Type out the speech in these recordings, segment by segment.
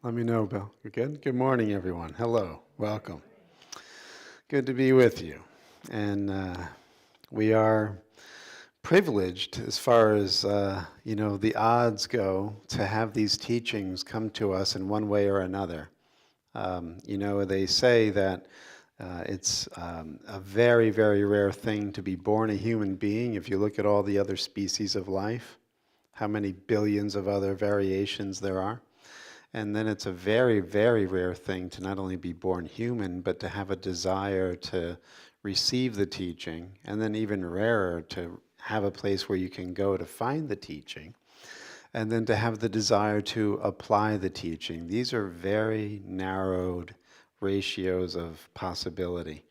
Let me know, Bill. You're good? Good morning, everyone. Hello. Welcome. Good to be with you. And we are privileged as far as, the odds go to have these teachings come to us in one way or another. They say that it's a very, very rare thing to be born a human being. If you look at all the other species of life, how many billions of other variations there are. And then it's a very, very rare thing to not only be born human, but to have a desire to receive the teaching, and then even rarer to have a place where you can go to find the teaching, and then to have the desire to apply the teaching. These are very narrowed ratios of possibility.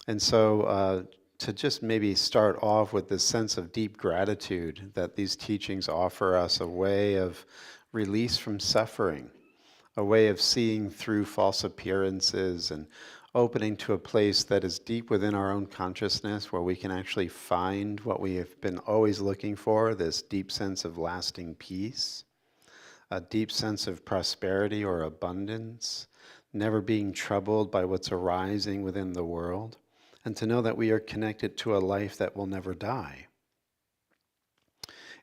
And so to just maybe start off with this sense of deep gratitude that these teachings offer us a way of release from suffering, a way of seeing through false appearances and opening to a place that is deep within our own consciousness where we can actually find what we have been always looking for, this deep sense of lasting peace, a deep sense of prosperity or abundance, never being troubled by what's arising within the world, and to know that we are connected to a life that will never die,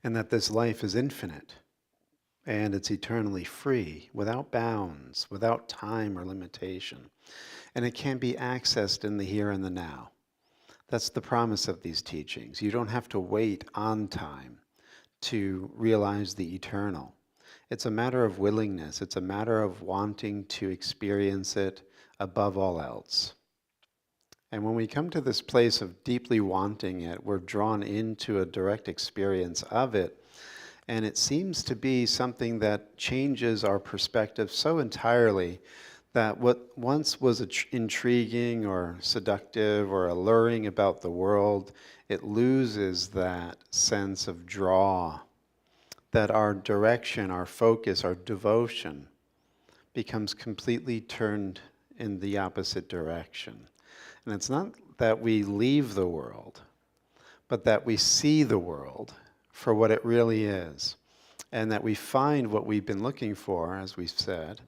and that this life is infinite, and it's eternally free, without bounds, without time or limitation. And it can be accessed in the here and the now. That's the promise of these teachings. You don't have to wait on time to realize the eternal. It's a matter of willingness. It's a matter of wanting to experience it above all else. And when we come to this place of deeply wanting it, we're drawn into a direct experience of it. And it seems to be something that changes our perspective so entirely that what once was intriguing or seductive or alluring about the world, it loses that sense of draw, that our direction, our focus, our devotion becomes completely turned in the opposite direction. And it's not that we leave the world, but that we see the world for what it really is, and that we find what we've been looking for, as we've said.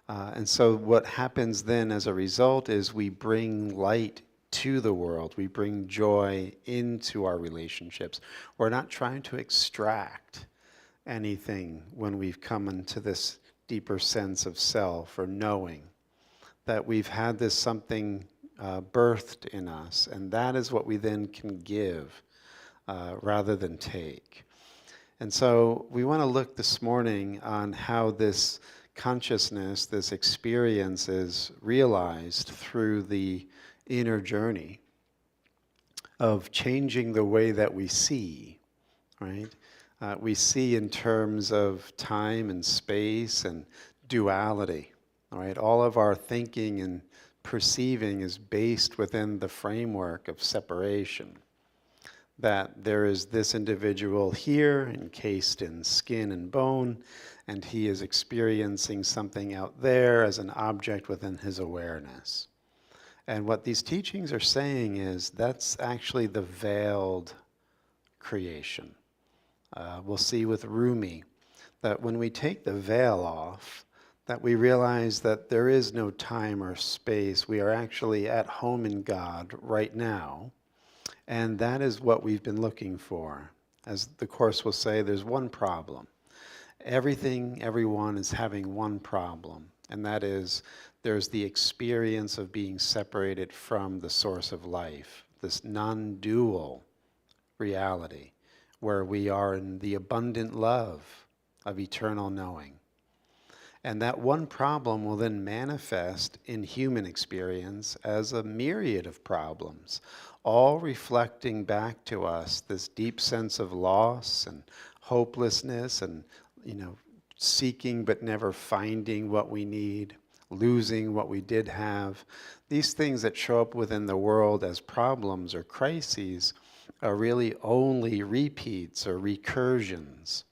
And so what happens then as a result is we bring light to the world. We bring joy into our relationships. We're not trying to extract anything when we've come into this deeper sense of self or knowing that we've had this something birthed in us, and that is what we then can give rather than take. And so we want to look this morning on how this consciousness, this experience is realized through the inner journey of changing the way that we see, right? We see in terms of time and space and duality, all right? All of our thinking and perceiving is based within the framework of separation. That there is this individual here, encased in skin and bone, and he is experiencing something out there as an object within his awareness. And what these teachings are saying is that's actually the veiled creation. We'll see with Rumi that when we take the veil off, that we realize that there is no time or space. We are actually at home in God right now. And that is what we've been looking for. As the Course will say, there's one problem. Everything, everyone is having one problem, and that is there's the experience of being separated from the source of life, this non-dual reality, where we are in the abundant love of eternal knowing. And that one problem will then manifest in human experience as a myriad of problems, all reflecting back to us this deep sense of loss and hopelessness and, seeking but never finding what we need, losing what we did have. These things that show up within the world as problems or crises are really only repeats or recursions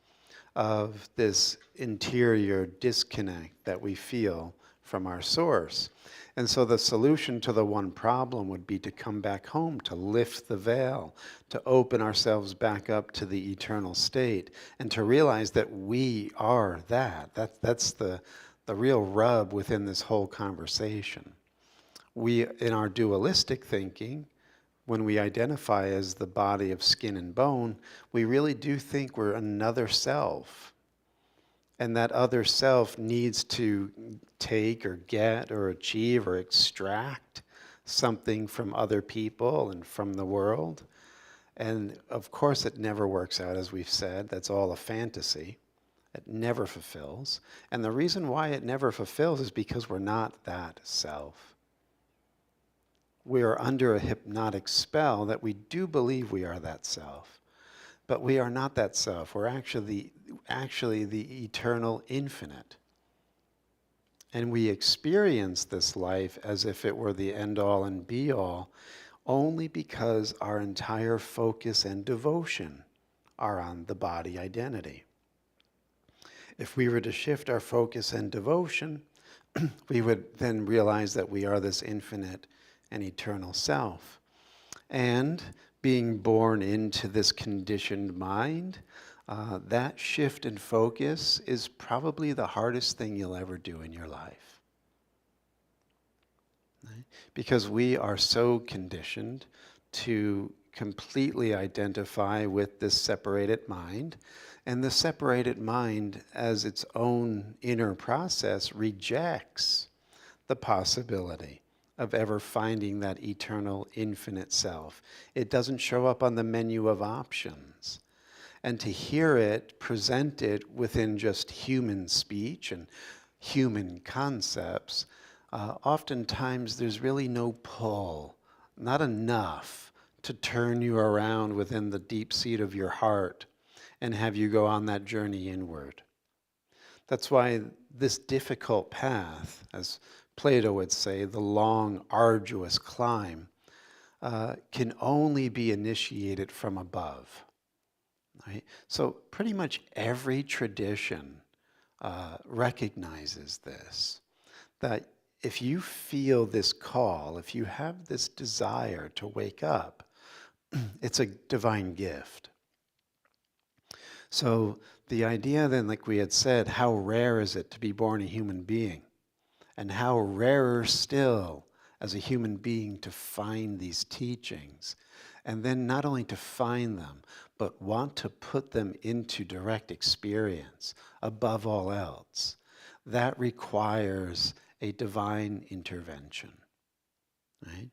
of this interior disconnect that we feel from our source. And so the solution to the one problem would be to come back home, to lift the veil, to open ourselves back up to the eternal state, and to realize that we are that. That's the real rub within this whole conversation. We, in our dualistic thinking, when we identify as the body of skin and bone, we really do think we're another self. And that other self needs to take or get or achieve or extract something from other people and from the world. And of course, it never works out, as we've said. That's all a fantasy. It never fulfills. And the reason why it never fulfills is because we're not that self. We are under a hypnotic spell that we do believe we are that self. But we are not that self. We're actually the eternal infinite. And we experience this life as if it were the end all and be all, only because our entire focus and devotion are on the body identity. If we were to shift our focus and devotion, we would then realize that we are this infinite and eternal self. And being born into this conditioned mind, that shift in focus is probably the hardest thing you'll ever do in your life. Right? Because we are so conditioned to completely identify with this separated mind, and the separated mind, as its own inner process, rejects the possibility of ever finding that eternal infinite self. It doesn't show up on the menu of options. And to hear it presented within just human speech and human concepts, oftentimes there's really no pull, not enough to turn you around within the deep seat of your heart and have you go on that journey inward. That's why this difficult path, as Plato would say, the long, arduous climb, can only be initiated from above. Right? So pretty much every tradition recognizes this, that if you feel this call, if you have this desire to wake up, it's a divine gift. So the idea then, like we had said, how rare is it to be born a human being? And how rarer still as a human being to find these teachings. And then not only to find them, but want to put them into direct experience above all else. That requires a divine intervention. Right?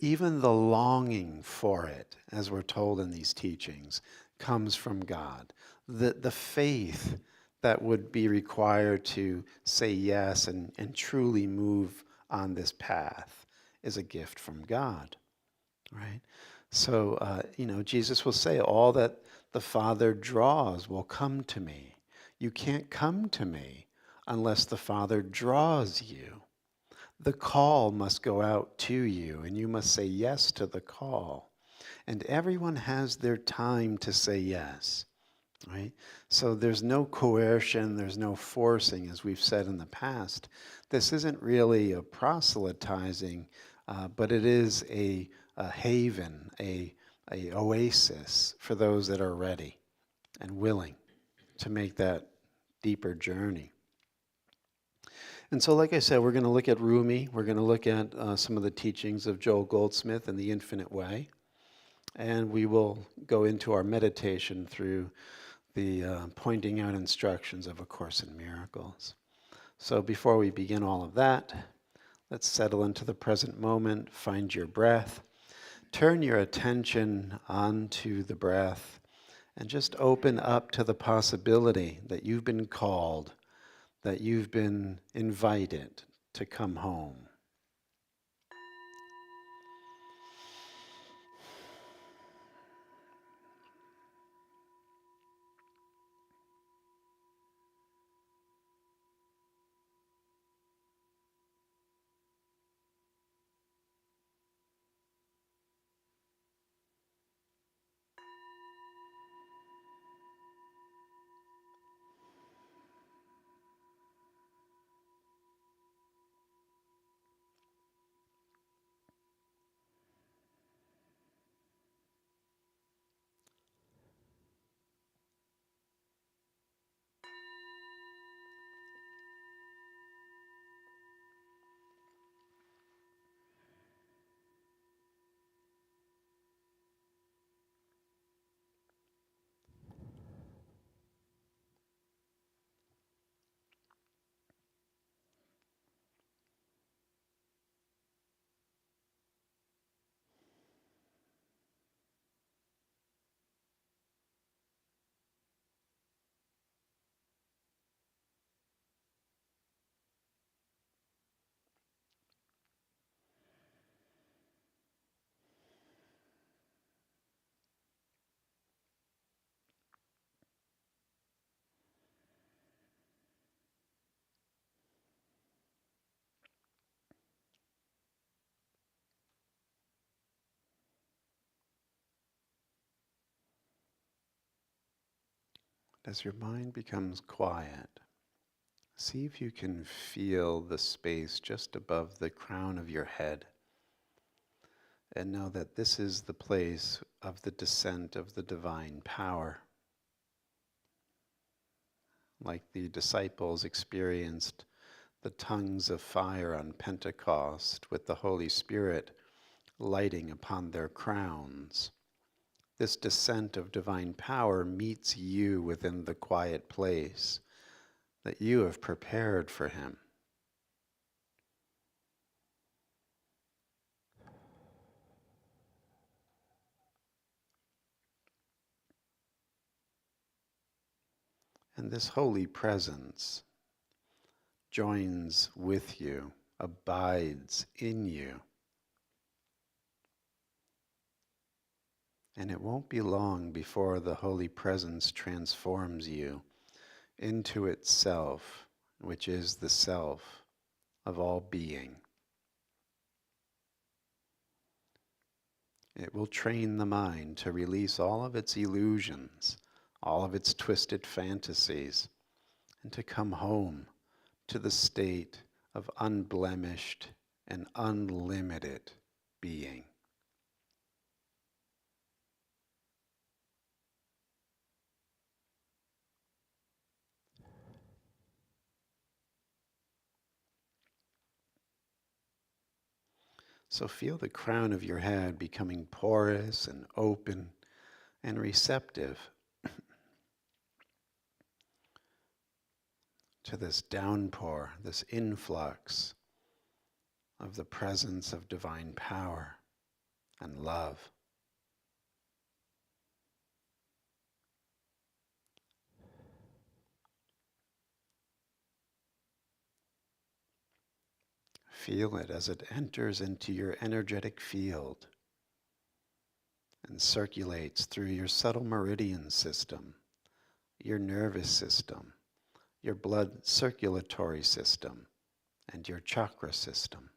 Even the longing for it, as we're told in these teachings, comes from God. The faith that would be required to say yes and truly move on this path is a gift from God, right? So, Jesus will say, all that the Father draws will come to me. You can't come to me unless the Father draws you. The call must go out to you, and you must say yes to the call. And everyone has their time to say yes, right? So there's no coercion, there's no forcing, as we've said in the past. This isn't really a proselytizing, but it is a haven, a oasis for those that are ready and willing to make that deeper journey. And so, like I said, we're going to look at Rumi. We're going to look at some of the teachings of Joel Goldsmith and the Infinite Way. And we will go into our meditation through the pointing out instructions of A Course in Miracles. So before we begin all of that, let's settle into the present moment, find your breath, turn your attention onto the breath, and just open up to the possibility that you've been called, that you've been invited to come home. As your mind becomes quiet, see if you can feel the space just above the crown of your head, and know that this is the place of the descent of the divine power. Like the disciples experienced the tongues of fire on Pentecost with the Holy Spirit lighting upon their crowns. This descent of divine power meets you within the quiet place that you have prepared for him. And this holy presence joins with you, abides in you. And it won't be long before the holy presence transforms you into itself, which is the self of all being. It will train the mind to release all of its illusions, all of its twisted fantasies, and to come home to the state of unblemished and unlimited being. So feel the crown of your head becoming porous and open and receptive to this downpour, this influx of the presence of divine power and love. Feel it as it enters into your energetic field and circulates through your subtle meridian system, your nervous system, your blood circulatory system, and your chakra system,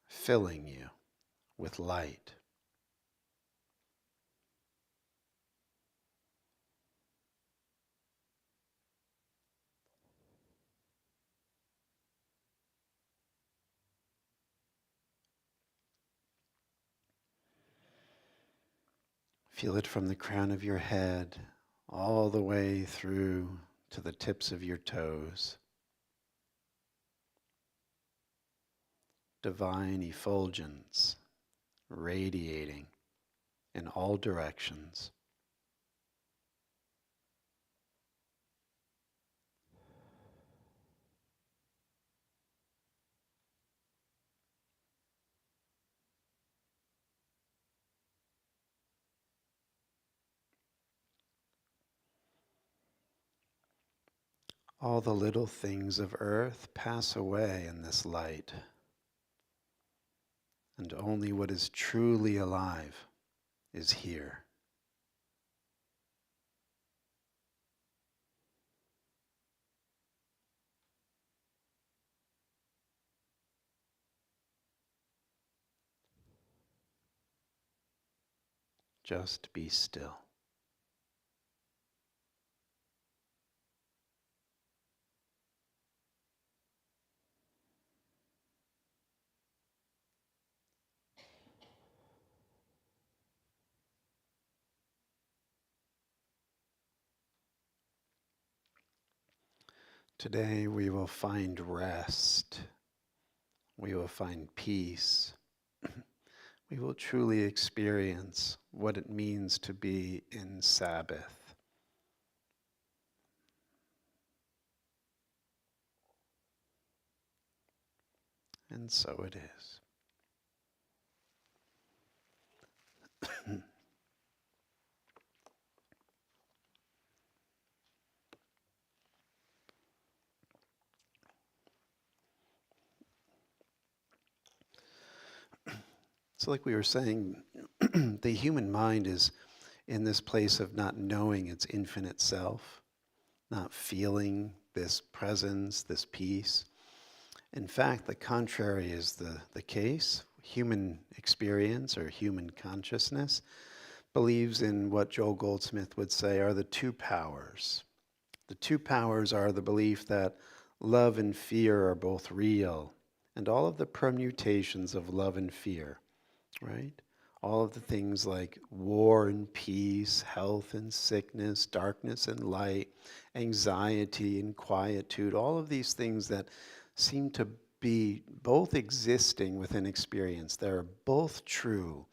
filling you with light. Feel it from the crown of your head all the way through to the tips of your toes. Divine effulgence radiating in all directions. All the little things of earth pass away in this light, and only what is truly alive is here. Just be still. Today we will find rest. We will find peace. We will truly experience what it means to be in Sabbath. And so it is. So like we were saying, the human mind is in this place of not knowing its infinite self, not feeling this presence, this peace. In fact, the contrary is the case. Human experience or human consciousness believes in what Joel Goldsmith would say are the two powers. The two powers are the belief that love and fear are both real, and all of the permutations of love and fear, right? All of the things like war and peace, health and sickness, darkness and light, anxiety and quietude, all of these things that seem to be both existing within experience. They're both true.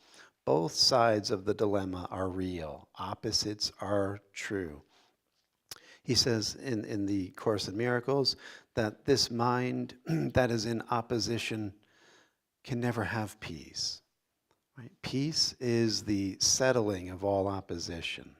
Both sides of the dilemma are real. Opposites are true. He says in the Course in Miracles that this mind that is in opposition can never have peace. Right? Peace is the settling of all opposition.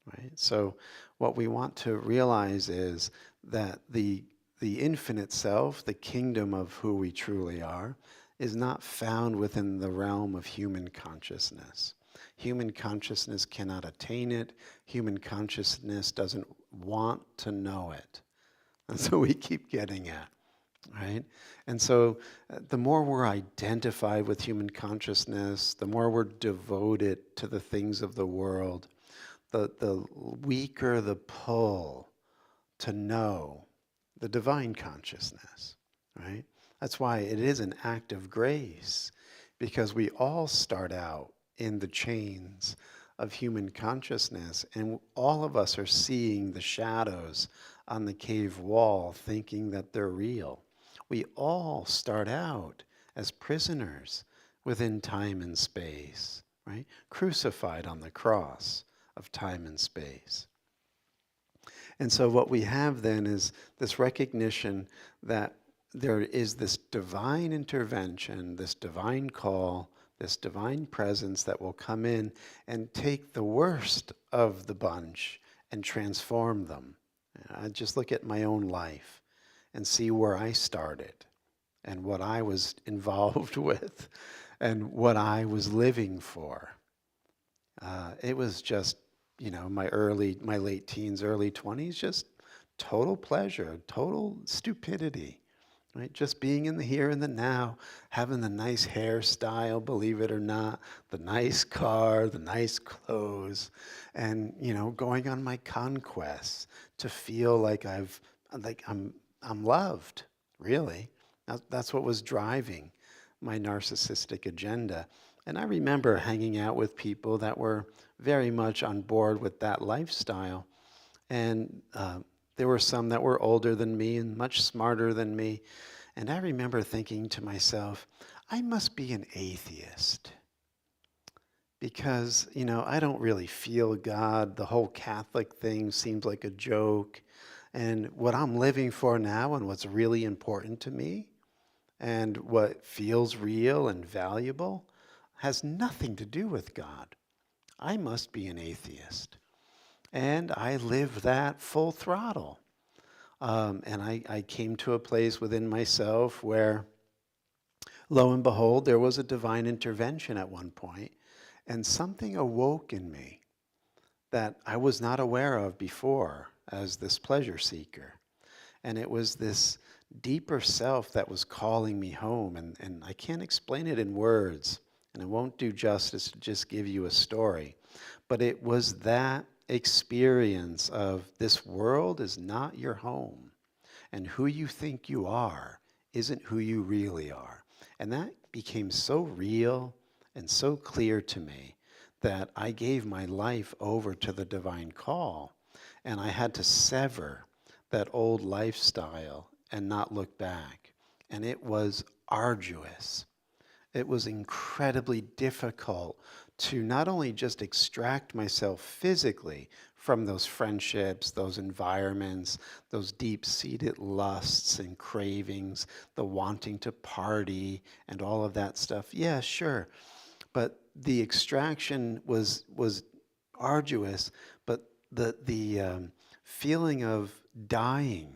Right? So what we want to realize is that the infinite self, the kingdom of who we truly are, is not found within the realm of human consciousness. Human consciousness cannot attain it. Human consciousness doesn't want to know it. And so we keep getting at, right? And so the more we're identified with human consciousness, the more we're devoted to the things of the world, the weaker the pull to know the divine consciousness, right? That's why it is an act of grace, because we all start out in the chains of human consciousness, and all of us are seeing the shadows on the cave wall thinking that they're real. We all start out as prisoners within time and space, right? Crucified on the cross of time and space. And so what we have then is this recognition that there is this divine intervention, this divine call, this divine presence that will come in and take the worst of the bunch and transform them. I just look at my own life and see where I started and what I was involved with and what I was living for. It was just, my late teens, early 20s, just total pleasure, total stupidity, right? Just being in the here and the now, having the nice hairstyle, believe it or not, the nice car, the nice clothes, and, going on my conquests to feel like I'm loved, really. That's what was driving my narcissistic agenda. And I remember hanging out with people that were very much on board with that lifestyle. And there were some that were older than me and much smarter than me. And I remember thinking to myself, I must be an atheist. Because, I don't really feel God. The whole Catholic thing seems like a joke. And what I'm living for now and what's really important to me and what feels real and valuable has nothing to do with God. I must be an atheist. And I lived that full throttle. And I came to a place within myself where, lo and behold, there was a divine intervention at one point, and something awoke in me that I was not aware of before as this pleasure seeker. And it was this deeper self that was calling me home. And I can't explain it in words, and it won't do justice to just give you a story. But it was that experience of this world is not your home, and who you think you are isn't who you really are. And that became so real and so clear to me that I gave my life over to the divine call, and I had to sever that old lifestyle and not look back. And it was arduous. It was incredibly difficult to not only just extract myself physically from those friendships, those environments, those deep-seated lusts and cravings, the wanting to party and all of that stuff. Yeah, sure. But the extraction was arduous, but the feeling of dying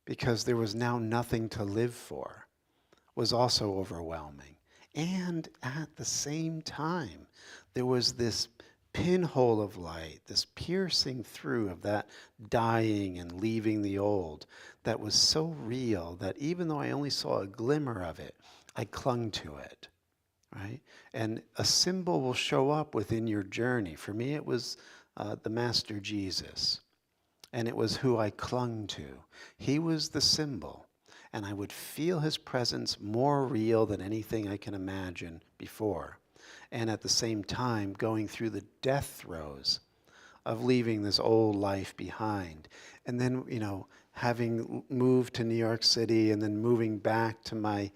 because there was now nothing to live for was also overwhelming. And at the same time, there was this pinhole of light, this piercing through of that dying and leaving the old that was so real that even though I only saw a glimmer of it, I clung to it. right? And a symbol will show up within your journey. For me, it was the Master Jesus, and it was who I clung to. He was the symbol, and I would feel his presence more real than anything I can imagine before. And at the same time, going through the death throes of leaving this old life behind. And then, having moved to New York City and then moving back to my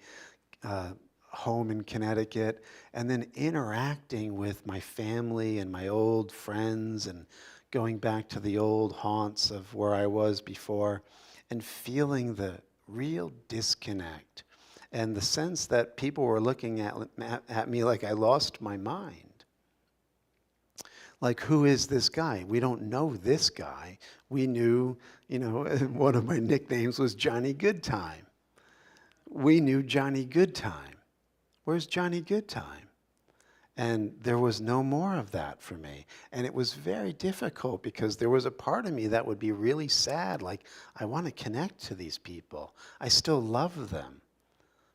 uh, home in Connecticut, and then interacting with my family and my old friends and going back to the old haunts of where I was before and feeling the real disconnect and the sense that people were looking at me like I lost my mind. Like, who is this guy? We don't know this guy. We knew, one of my nicknames was Johnny Goodtime. We knew Johnny Goodtime. Where's Johnny Goodtime? And there was no more of that for me. And it was very difficult because there was a part of me that would be really sad. Like, I want to connect to these people. I still love them,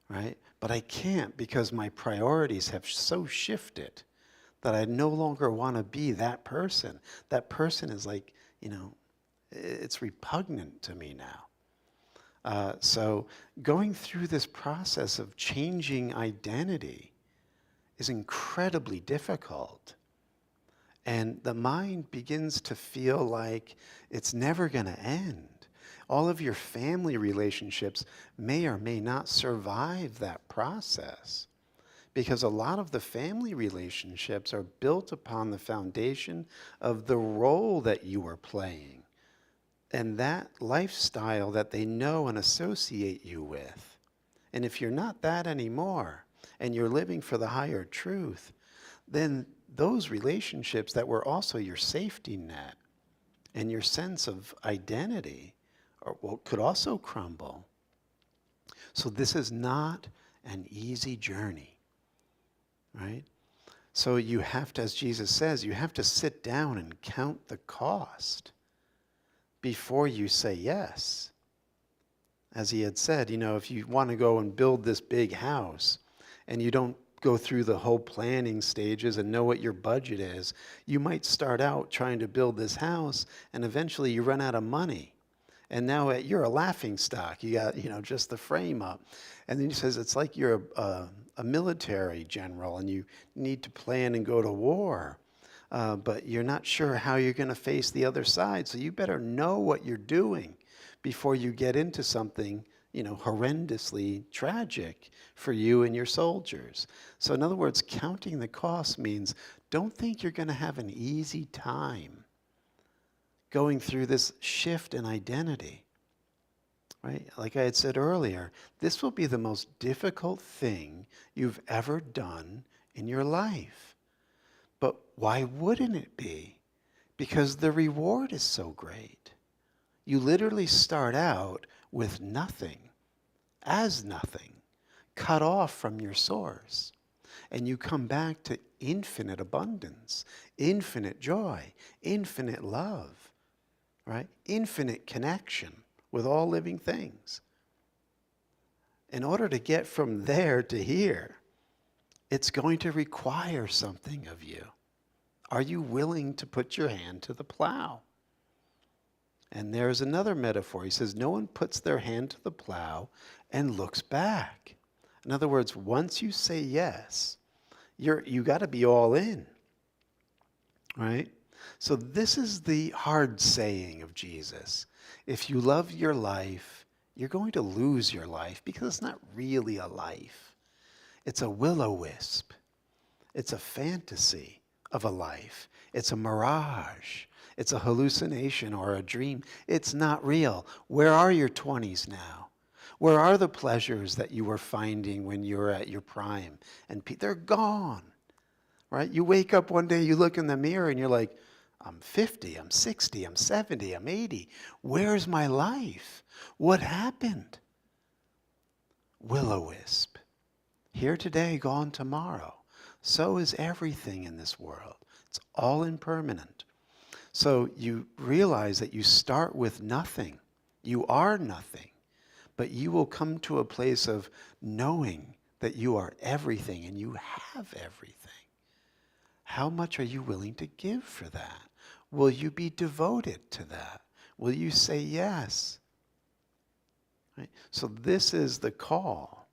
right? But I can't because my priorities have so shifted that I no longer want to be that person. That person is like, it's repugnant to me now. So going through this process of changing identity is incredibly difficult. And the mind begins to feel like it's never going to end. All of your family relationships may or may not survive that process, because a lot of the family relationships are built upon the foundation of the role that you are playing and that lifestyle that they know and associate you with. And if you're not that anymore and you're living for the higher truth, then those relationships that were also your safety net and your sense of identity could also crumble. So this is not an easy journey, right? So you have to, as Jesus says, you have to sit down and count the cost before you say yes. As he had said, if you want to go and build this big house and you don't go through the whole planning stages and know what your budget is, you might start out trying to build this house and eventually you run out of money. And now you're a laughing stock. You got, just the frame up. And then he says it's like you're a military general and you need to plan and go to war. But you're not sure how you're going to face the other side. So you better know what you're doing before you get into something, horrendously tragic for you and your soldiers. So in other words, counting the cost means don't think you're going to have an easy time going through this shift in identity, right? Like I had said earlier, this will be the most difficult thing you've ever done in your life. But why wouldn't it be? Because the reward is so great. You literally start out with nothing, as nothing, cut off from your source. And you come back to infinite abundance, infinite joy, infinite love, right? Infinite connection with all living things. In order to get from there to here, it's going to require something of you. Are you willing to put your hand to the plow? And there's another metaphor. He says, no one puts their hand to the plow and looks back. In other words, once you say yes, you got to be all in, right? So this is the hard saying of Jesus. If you love your life, you're going to lose your life because it's not really a life. It's a will-o-wisp. It's a fantasy of a life. It's a mirage. It's a hallucination or a dream. It's not real. Where are your 20s now? Where are the pleasures that you were finding when you were at your prime? And they're gone, right? You wake up one day, you look in the mirror and you're like, I'm 50, I'm 60, I'm 70, I'm 80. Where's my life? What happened? Will-o-wisp. Here today, gone tomorrow. So is everything in this world. It's all impermanent. So you realize that you start with nothing. You are nothing. But you will come to a place of knowing that you are everything and you have everything. How much are you willing to give for that? Will you be devoted to that? Will you say yes? Right? So this is the call.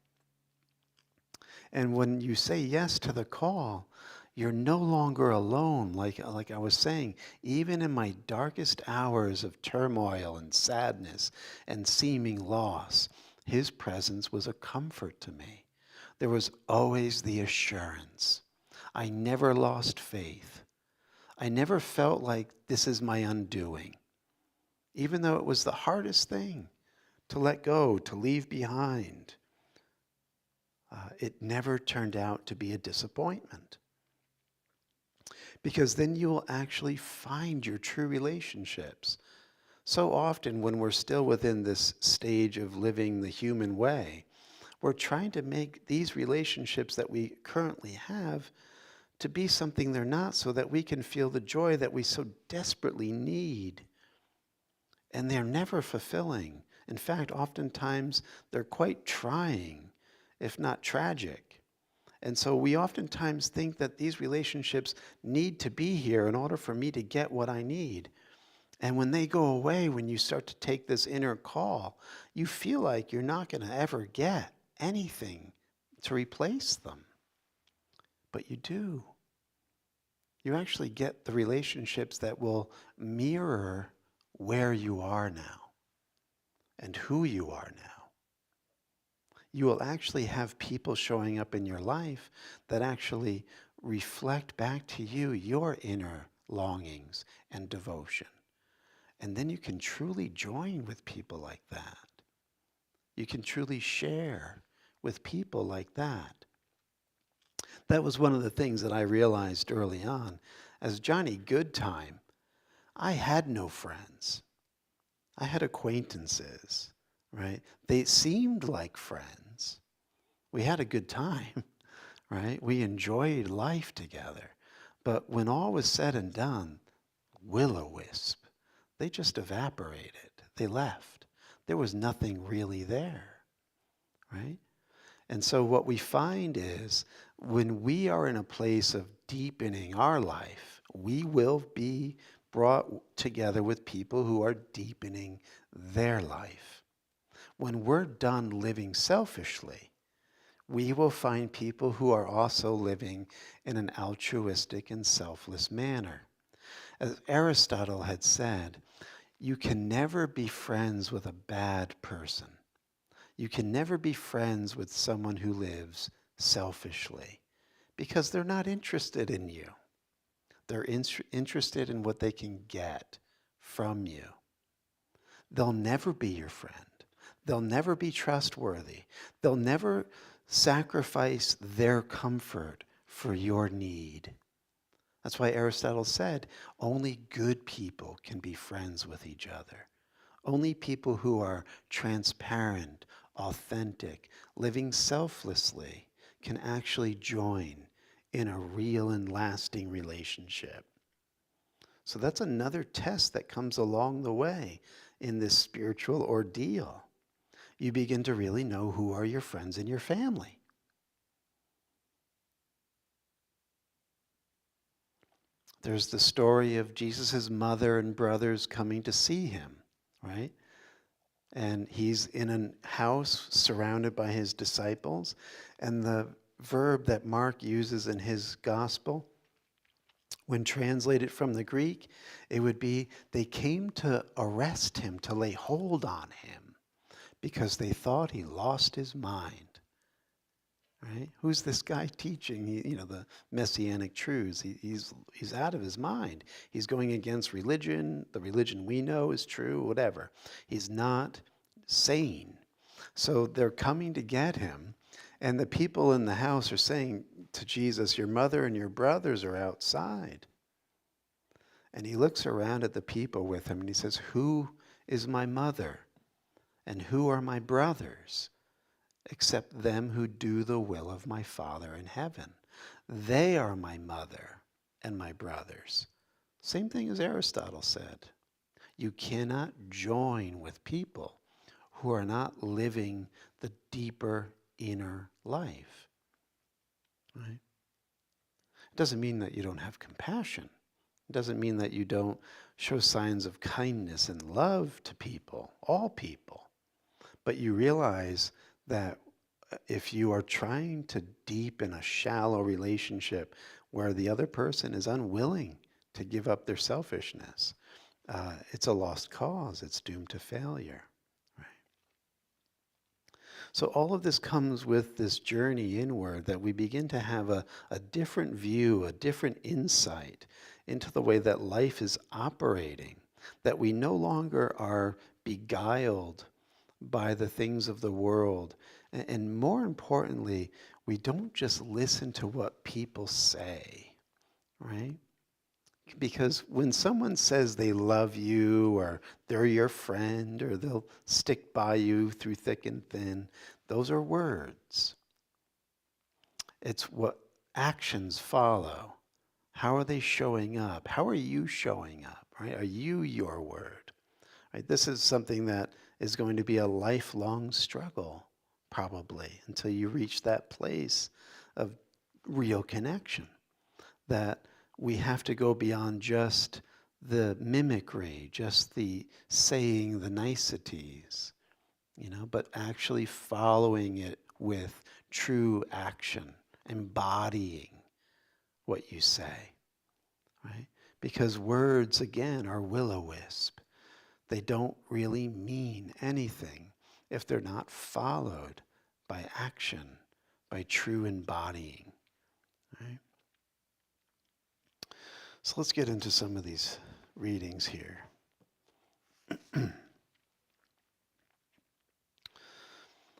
And when you say yes to the call, you're no longer alone. Like I was saying, even in my darkest hours of turmoil and sadness and seeming loss, his presence was a comfort to me. There was always the assurance. I never lost faith. I never felt like this is my undoing, even though it was the hardest thing to let go, to leave behind. It never turned out to be a disappointment. Because then you will actually find your true relationships. So often when we're still within this stage of living the human way, we're trying to make these relationships that we currently have to be something they're not, so that we can feel the joy that we so desperately need. And they're never fulfilling. In fact, oftentimes they're quite trying, if not tragic. And so we oftentimes think that these relationships need to be here in order for me to get what I need. And when they go away, when you start to take this inner call, you feel like you're not going to ever get anything to replace them. But you do. You actually get the relationships that will mirror where you are now and who you are now. You will actually have people showing up in your life that actually reflect back to you your inner longings and devotion. And then you can truly join with people like that. You can truly share with people like that. That was one of the things that I realized early on. As Johnny Goodtime, I had no friends. I had acquaintances, right? They seemed like friends. We had a good time, right? We enjoyed life together. But when all was said and done, will-o-wisp, they just evaporated. They left. There was nothing really there, right? And so what we find is when we are in a place of deepening our life, we will be brought together with people who are deepening their life. When we're done living selfishly, we will find people who are also living in an altruistic and selfless manner. As Aristotle had said, you can never be friends with a bad person. You can never be friends with someone who lives selfishly because they're not interested in you. They're interested in what they can get from you. They'll never be your friend. They'll never be trustworthy. They'll never sacrifice their comfort for your need. That's why Aristotle said only good people can be friends with each other. Only people who are transparent, authentic, living selflessly can actually join in a real and lasting relationship. So that's another test that comes along the way in this spiritual ordeal. You begin to really know who are your friends in your family. There's the story of Jesus' mother and brothers coming to see him, right? And he's in a house surrounded by his disciples. And the verb that Mark uses in his gospel, when translated from the Greek, it would be they came to arrest him, to lay hold on him, because they thought he lost his mind. Right? Who's this guy teaching? The messianic truths. He's out of his mind. He's going against religion. The religion we know is true. Whatever. He's not sane. So they're coming to get him, and the people in the house are saying to Jesus, "Your mother and your brothers are outside." And he looks around at the people with him and he says, "Who is my mother, and who are my brothers? Except them who do the will of my Father in heaven. They are my mother and my brothers." Same thing as Aristotle said. You cannot join with people who are not living the deeper inner life, right? It doesn't mean that you don't have compassion. It doesn't mean that you don't show signs of kindness and love to people, all people. But you realize that if you are trying to deepen a shallow relationship where the other person is unwilling to give up their selfishness, it's a lost cause. It's doomed to failure. Right? So all of this comes with this journey inward, that we begin to have a different view, a different insight into the way that life is operating, that we no longer are beguiled by the things of the world. And more importantly, we don't just listen to what people say, right? Because when someone says they love you, or they're your friend, or they'll stick by you through thick and thin, those are words. It's what actions follow. How are they showing up? How are you showing up, right? Are you your word? Right? This is something that is going to be a lifelong struggle, probably, until you reach that place of real connection. That we have to go beyond just the mimicry, just the saying the niceties, but actually following it with true action, embodying what you say, right? Because words, again, are will-o-wisp. They don't really mean anything if they're not followed by action, by true embodying, right? So let's get into some of these readings here.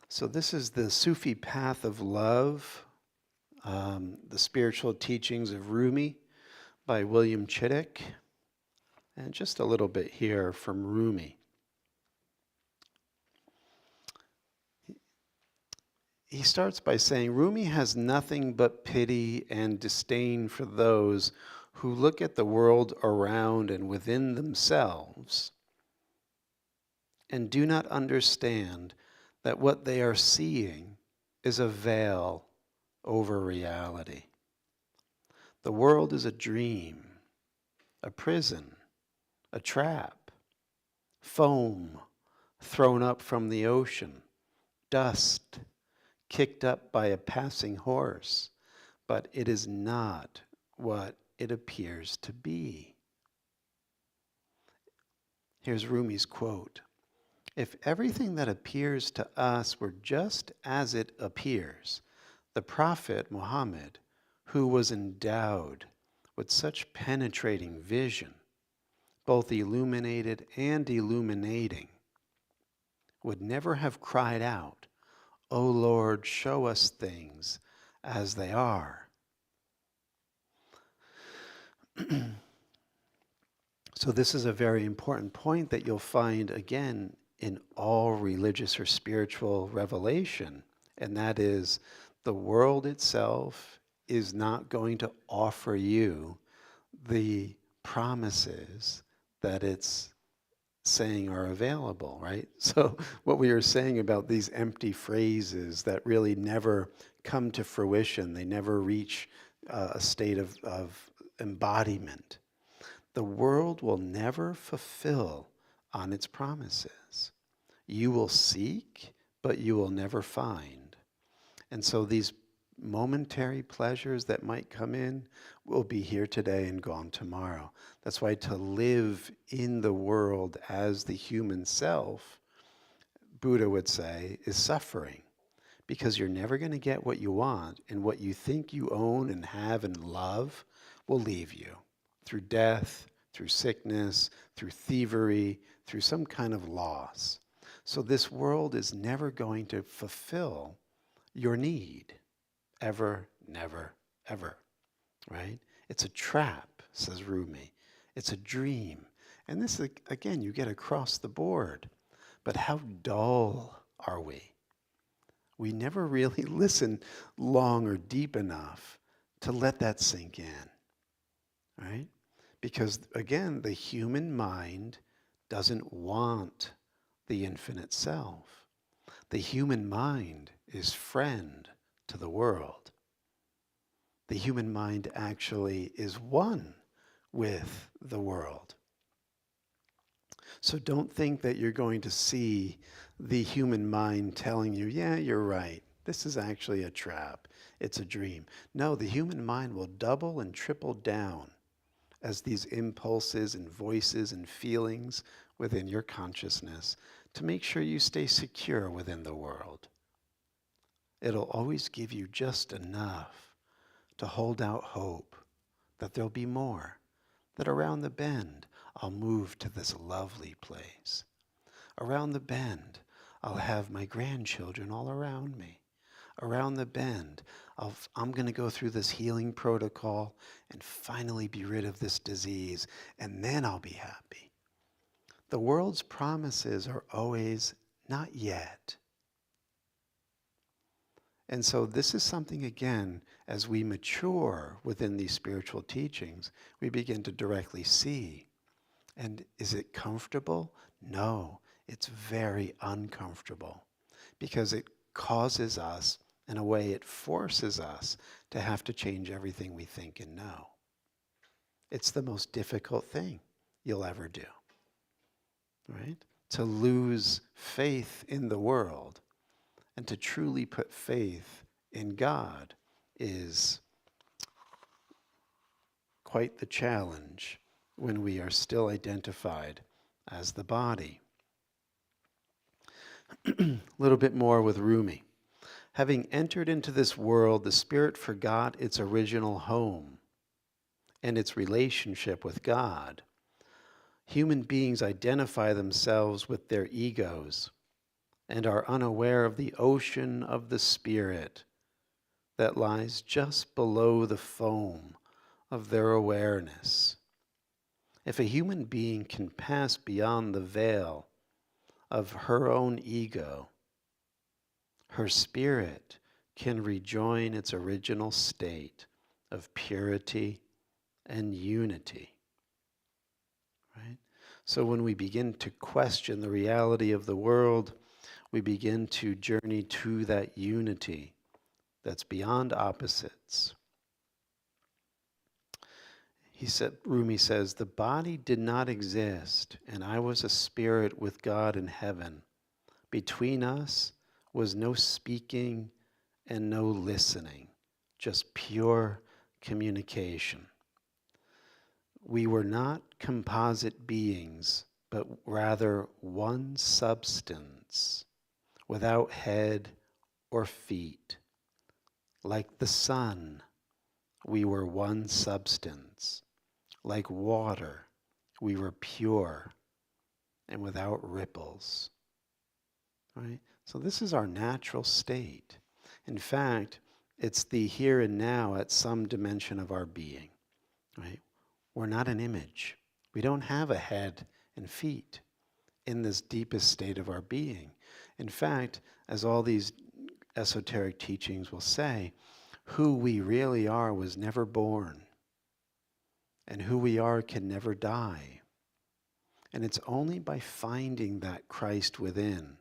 So this is the Sufi Path of Love, the Spiritual Teachings of Rumi by William Chittick. And just a little bit here from Rumi. He starts by saying, Rumi has nothing but pity and disdain for those who look at the world around and within themselves and do not understand that what they are seeing is a veil over reality. The world is a dream, a prison, a trap, foam thrown up from the ocean, dust kicked up by a passing horse, but it is not what it appears to be. Here's Rumi's quote. If everything that appears to us were just as it appears, the Prophet Muhammad, who was endowed with such penetrating vision, both illuminated and illuminating, would never have cried out, O Lord, show us things as they are. So this is a very important point that you'll find again in all religious or spiritual revelation, and that is the world itself is not going to offer you the promises that it's saying are available, right? So what we were saying about these empty phrases that really never come to fruition, they never reach a state of embodiment. The world will never fulfill on its promises. You will seek, but you will never find. And so these momentary pleasures that might come in will be here today and gone tomorrow. That's why to live in the world as the human self, Buddha would say, is suffering. Because you're never going to get what you want, and what you think you own and have and love will leave you through death, through sickness, through thievery, through some kind of loss. So this world is never going to fulfill your need. Ever, never, ever. Right? It's a trap, says Rumi. It's a dream. And this, again, you get across the board. But how dull are we? We never really listen long or deep enough to let that sink in, right? Because, again, the human mind doesn't want the infinite self. The human mind is friend to the world. The human mind actually is one with the world. So don't think that you're going to see the human mind telling you, yeah, you're right. This is actually a trap. It's a dream. No, the human mind will double and triple down as these impulses and voices and feelings within your consciousness to make sure you stay secure within the world. It'll always give you just enough to hold out hope that there'll be more, that around the bend I'll move to this lovely place. Around the bend I'll have my grandchildren all around me. Around the bend I'm going to go through this healing protocol and finally be rid of this disease, and then I'll be happy. The world's promises are always not yet. And so this is something, again, as we mature within these spiritual teachings, we begin to directly see. And is it comfortable? No, it's very uncomfortable because it causes us, in a way, it forces us to have to change everything we think and know. It's the most difficult thing you'll ever do, right? To lose faith in the world and to truly put faith in God is quite the challenge when we are still identified as the body. A little bit more with Rumi. Having entered into this world, the spirit forgot its original home and its relationship with God. Human beings identify themselves with their egos and are unaware of the ocean of the spirit that lies just below the foam of their awareness. If a human being can pass beyond the veil of her own ego, her spirit can rejoin its original state of purity and unity. Right? So when we begin to question the reality of the world, we begin to journey to that unity that's beyond opposites. Rumi says, the body did not exist, and I was a spirit with God in heaven. Between us was no speaking and no listening, just pure communication. We were not composite beings, but rather one substance, without head or feet. Like the sun, we were one substance. Like water, we were pure and without ripples. Right? So this is our natural state. In fact, it's the here and now at some dimension of our being. Right? We're not an image. We don't have a head and feet in this deepest state of our being. In fact, as all these esoteric teachings will say, who we really are was never born. And who we are can never die. And it's only by finding that Christ within,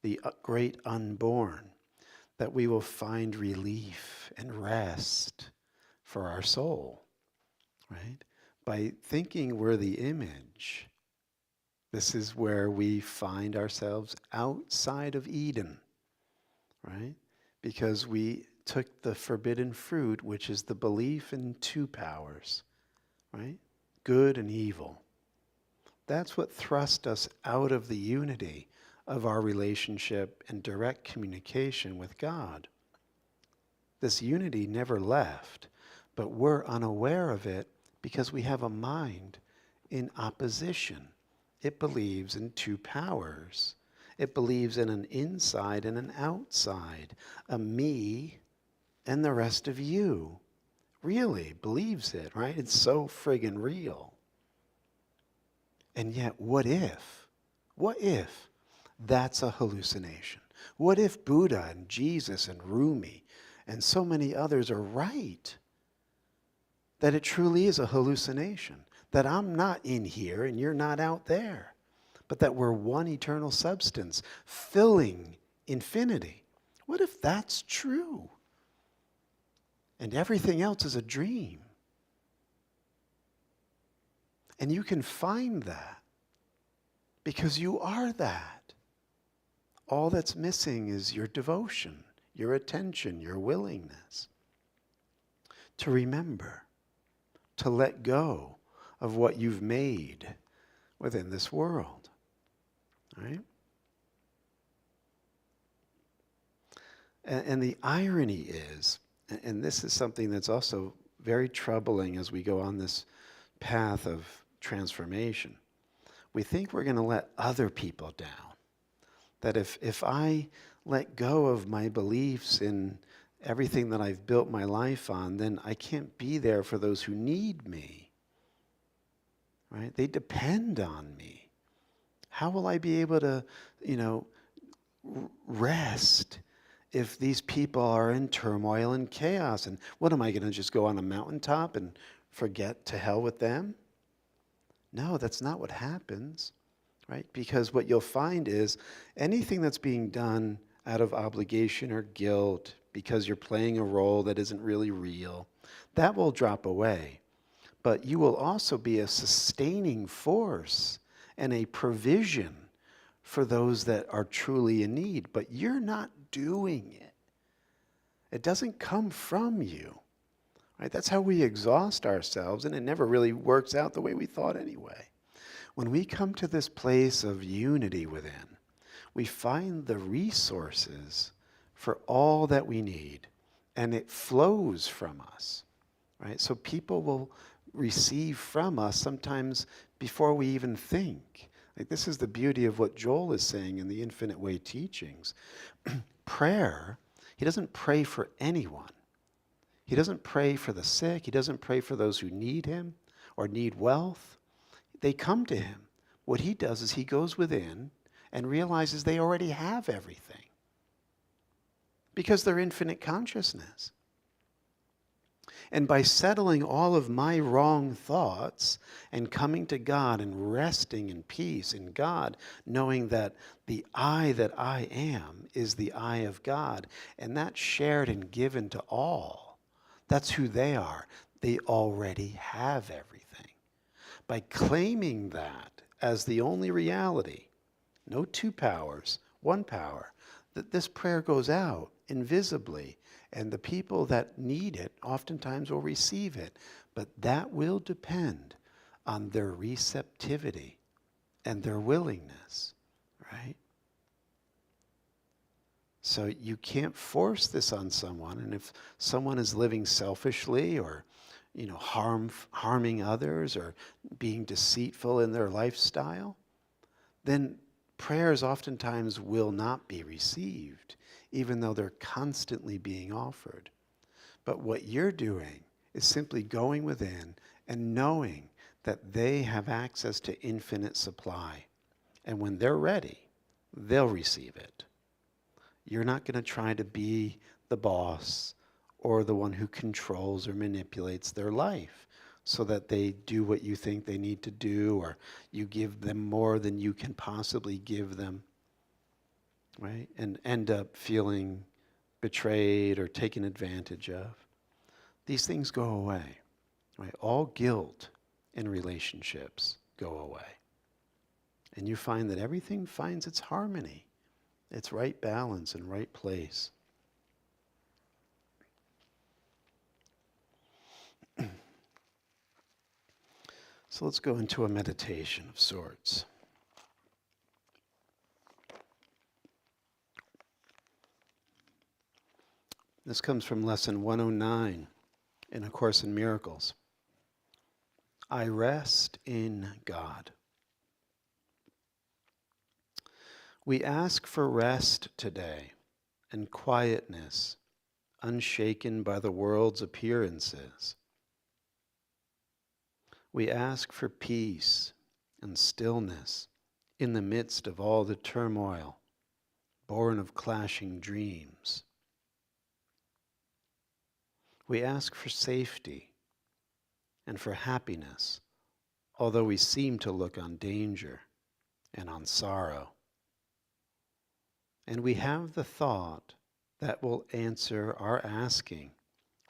the great unborn, that we will find relief and rest for our soul, right? By thinking we're the image, this is where we find ourselves outside of Eden, right? Because we took the forbidden fruit, which is the belief in two powers, right? Good and evil. That's what thrust us out of the unity of our relationship and direct communication with God. This unity never left, but we're unaware of it because we have a mind in opposition. It believes in two powers. It believes in an inside and an outside, a me and the rest of you. Really believes it, right? It's so friggin' real. And yet, what if? What if that's a hallucination? What if Buddha and Jesus and Rumi and so many others are right? That it truly is a hallucination. That I'm not in here and you're not out there. But that we're one eternal substance filling infinity. What if that's true? And everything else is a dream. And you can find that because you are that. All that's missing is your devotion, your attention, your willingness to remember, to let go of what you've made within this world. Right? And the irony is, and this is something that's also very troubling as we go on this path of transformation, we think we're going to let other people down. That if I let go of my beliefs in everything that I've built my life on, then I can't be there for those who need me. Right? They depend on me. How will I be able to, rest if these people are in turmoil and chaos? And what am I going to just go on a mountaintop and forget to hell with them? No, that's not what happens, right? Because what you'll find is anything that's being done out of obligation or guilt because you're playing a role that isn't really real, that will drop away. But you will also be a sustaining force and a provision for those that are truly in need. But you're not doing it. It doesn't come from you. Right? That's how we exhaust ourselves, and it never really works out the way we thought anyway. When we come to this place of unity within, we find the resources for all that we need, and it flows from us. Right? So people will receive from us sometimes before we even think. Like, this is the beauty of what Joel is saying in the Infinite Way teachings. Prayer, he doesn't pray for anyone. He doesn't pray for the sick. He doesn't pray for those who need him or need wealth. They come to him. What he does is he goes within and realizes they already have everything because they're infinite consciousness. And by settling all of my wrong thoughts and coming to God and resting in peace in God, knowing that the I that I am is the I of God, and that's shared and given to all. That's who they are. They already have everything. By claiming that as the only reality, no two powers, one power, that this prayer goes out invisibly, and the people that need it oftentimes will receive it. But that will depend on their receptivity and their willingness, right? So you can't force this on someone, and if someone is living selfishly or harming others or being deceitful in their lifestyle, then prayers oftentimes will not be received, even though they're constantly being offered. But what you're doing is simply going within and knowing that they have access to infinite supply. And when they're ready, they'll receive it. You're not going to try to be the boss or the one who controls or manipulates their life so that they do what you think they need to do, or you give them more than you can possibly give them, right? And end up feeling betrayed or taken advantage of. These things go away, right? All guilt in relationships go away. And you find that everything finds its harmony, its right balance and right place. So let's go into a meditation of sorts. This comes from lesson 109 in A Course in Miracles. I rest in God. We ask for rest today and quietness, unshaken by the world's appearances. We ask for peace and stillness in the midst of all the turmoil, born of clashing dreams. We ask for safety and for happiness, although we seem to look on danger and on sorrow. And we have the thought that will answer our asking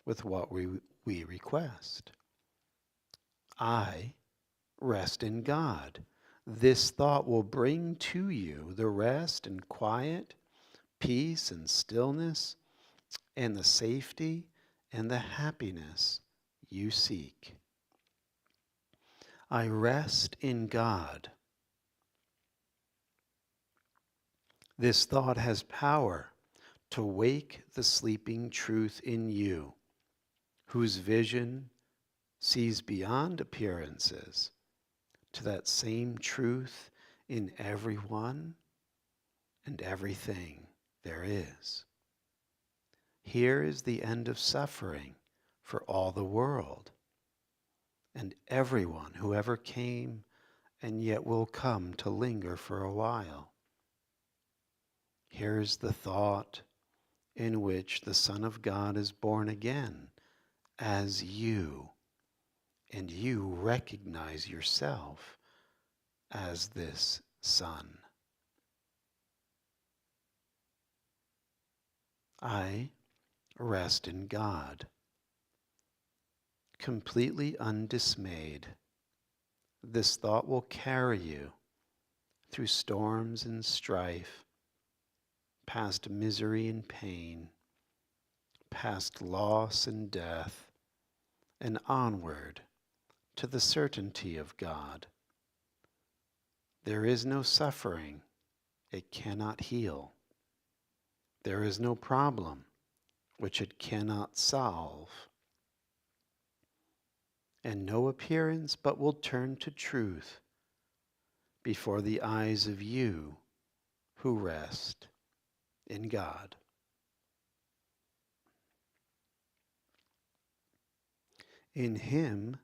with what we request. I rest in God. This thought will bring to you the rest and quiet, peace and stillness, and the safety and the happiness you seek. I rest in God. This thought has power to wake the sleeping truth in you, whose vision sees beyond appearances to that same truth in everyone and everything there is. Here is the end of suffering for all the world and everyone who ever came and yet will come to linger for a while. Here is the thought in which the Son of God is born again as you, and you recognize yourself as this Son. I rest in God, completely undismayed. This thought will carry you through storms and strife, past misery and pain, past loss and death, and onward to the certainty of God. There is no suffering it cannot heal. There is no problem which it cannot solve, and no appearance but will turn to truth before the eyes of you who rest in God. In Him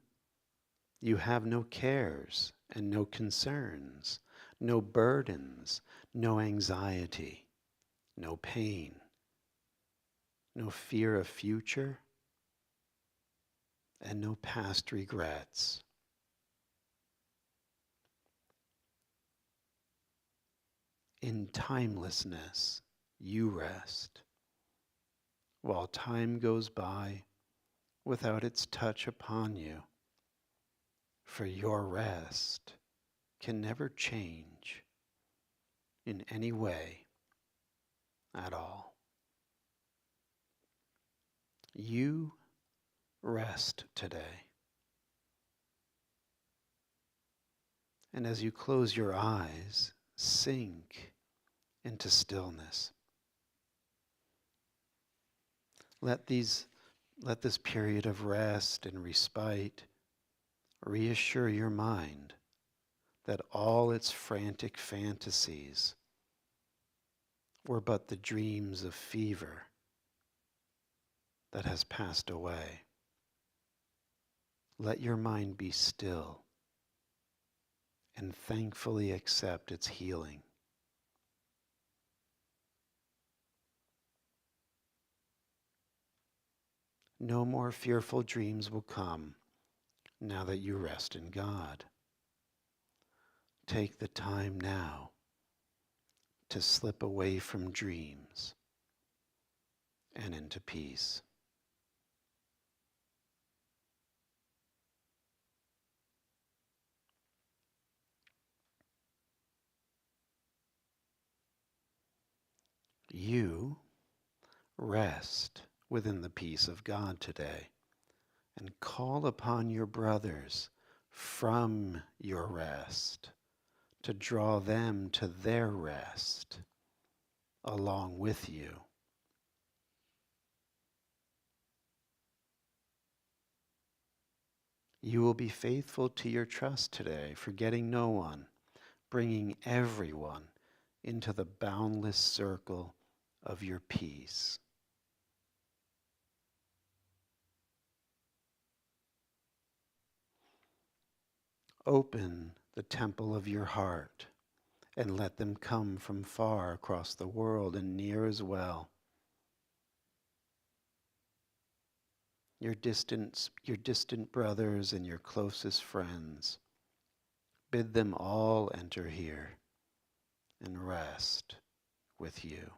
you have no cares and no concerns, no burdens, no anxiety, no pain, no fear of future, and no past regrets. In timelessness you rest, while time goes by without its touch upon you, for your rest can never change in any way at all. You rest today. And as you close your eyes, sink into stillness. Let this period of rest and respite reassure your mind that all its frantic fantasies were but the dreams of fever that has passed away. Let your mind be still and thankfully accept its healing. No more fearful dreams will come now that you rest in God. Take the time now to slip away from dreams and into peace. You rest within the peace of God today and call upon your brothers from your rest to draw them to their rest along with you. You will be faithful to your trust today, forgetting no one, bringing everyone into the boundless circle of your peace. Open the temple of your heart and let them come from far across the world and near as well. Your distant brothers and your closest friends. Bid them all enter here and rest with you.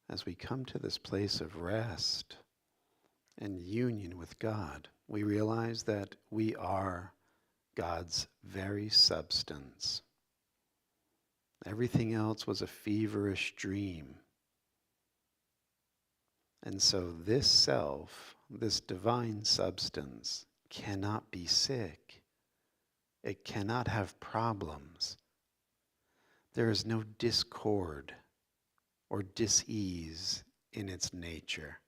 as we come to this place of rest and union with God, we realize that we are God's very substance. Everything else was a feverish dream. And so this self, this divine substance, cannot be sick. It cannot have problems. There is no discord or dis-ease in its nature.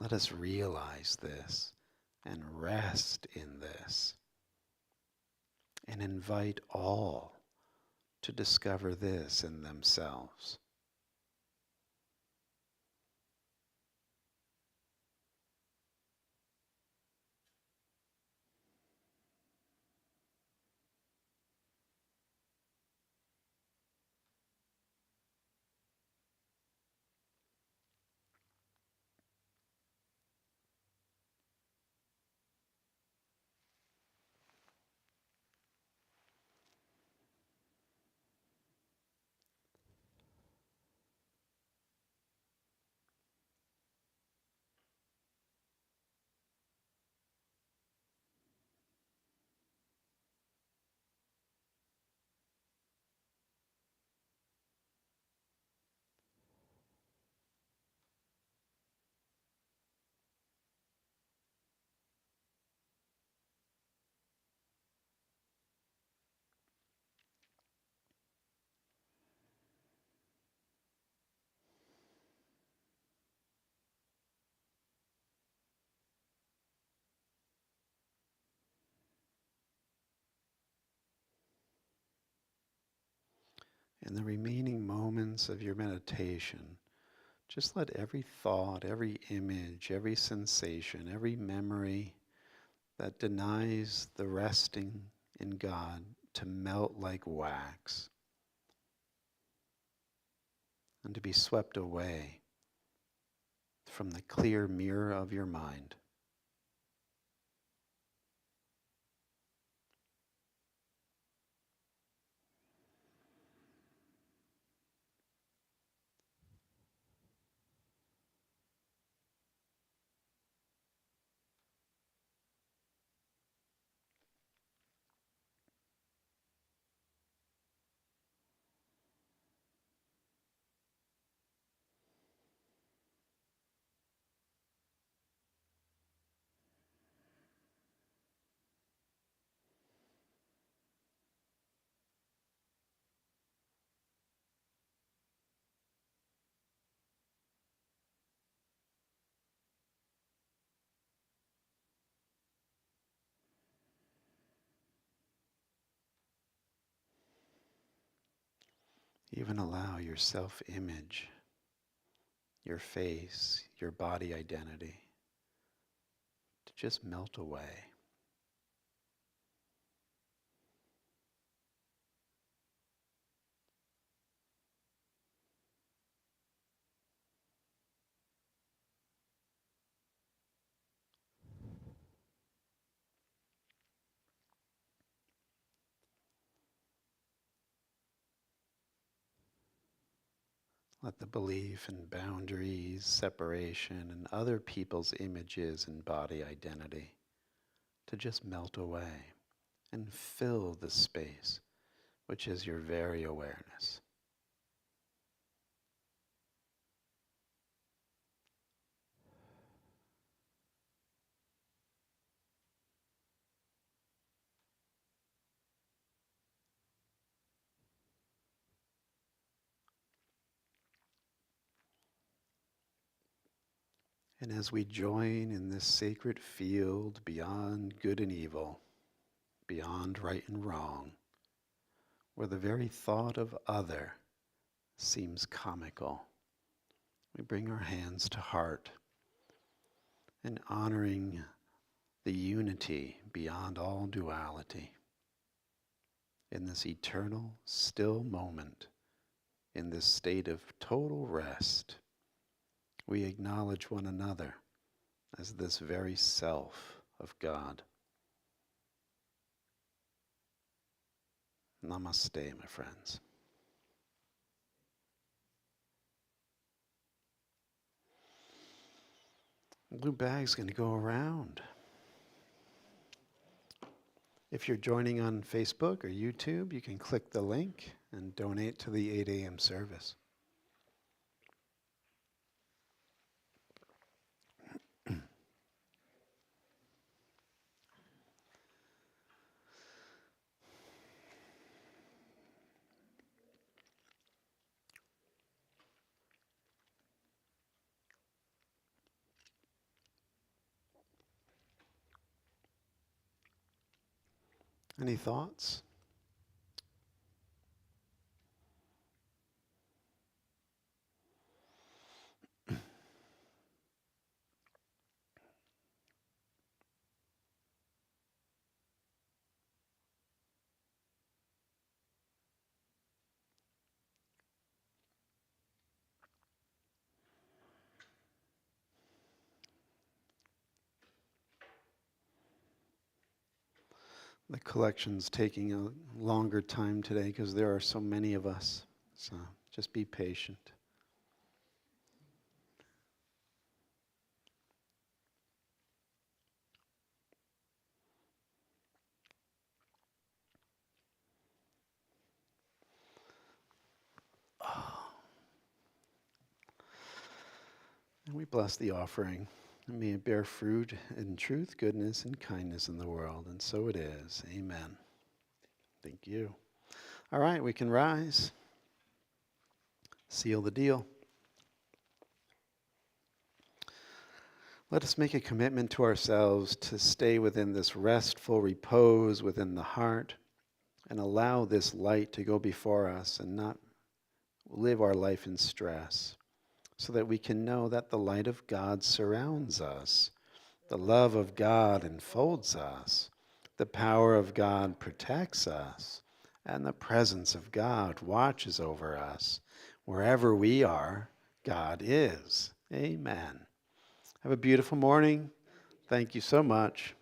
Let us realize this and rest in this and invite all to discover this in themselves. In the remaining moments of your meditation, just let every thought, every image, every sensation, every memory that denies the resting in God to melt like wax and to be swept away from the clear mirror of your mind. Even allow your self-image, your face, your body identity to just melt away. Let the belief in boundaries, separation, and other people's images and body identity to just melt away and fill the space, which is your very awareness. And as we join in this sacred field beyond good and evil, beyond right and wrong, where the very thought of other seems comical, we bring our hands to heart and honoring the unity beyond all duality. In this eternal, still moment, in this state of total rest, we acknowledge one another as this very self of God. Namaste, my friends. Blue bag's going to go around. If you're joining on Facebook or YouTube, you can click the link and donate to the 8 a.m. service. Any thoughts? The collection's taking a longer time today because there are so many of us. So just be patient. And we bless the offering. And may it bear fruit in truth, goodness, and kindness in the world. And so it is. Amen. Thank you. All right, we can rise. Seal the deal. Let us make a commitment to ourselves to stay within this restful repose within the heart and allow this light to go before us and not live our life in stress, so that we can know that the light of God surrounds us, the love of God enfolds us, the power of God protects us, and the presence of God watches over us. Wherever we are, God is. Amen. Have a beautiful morning. Thank you so much.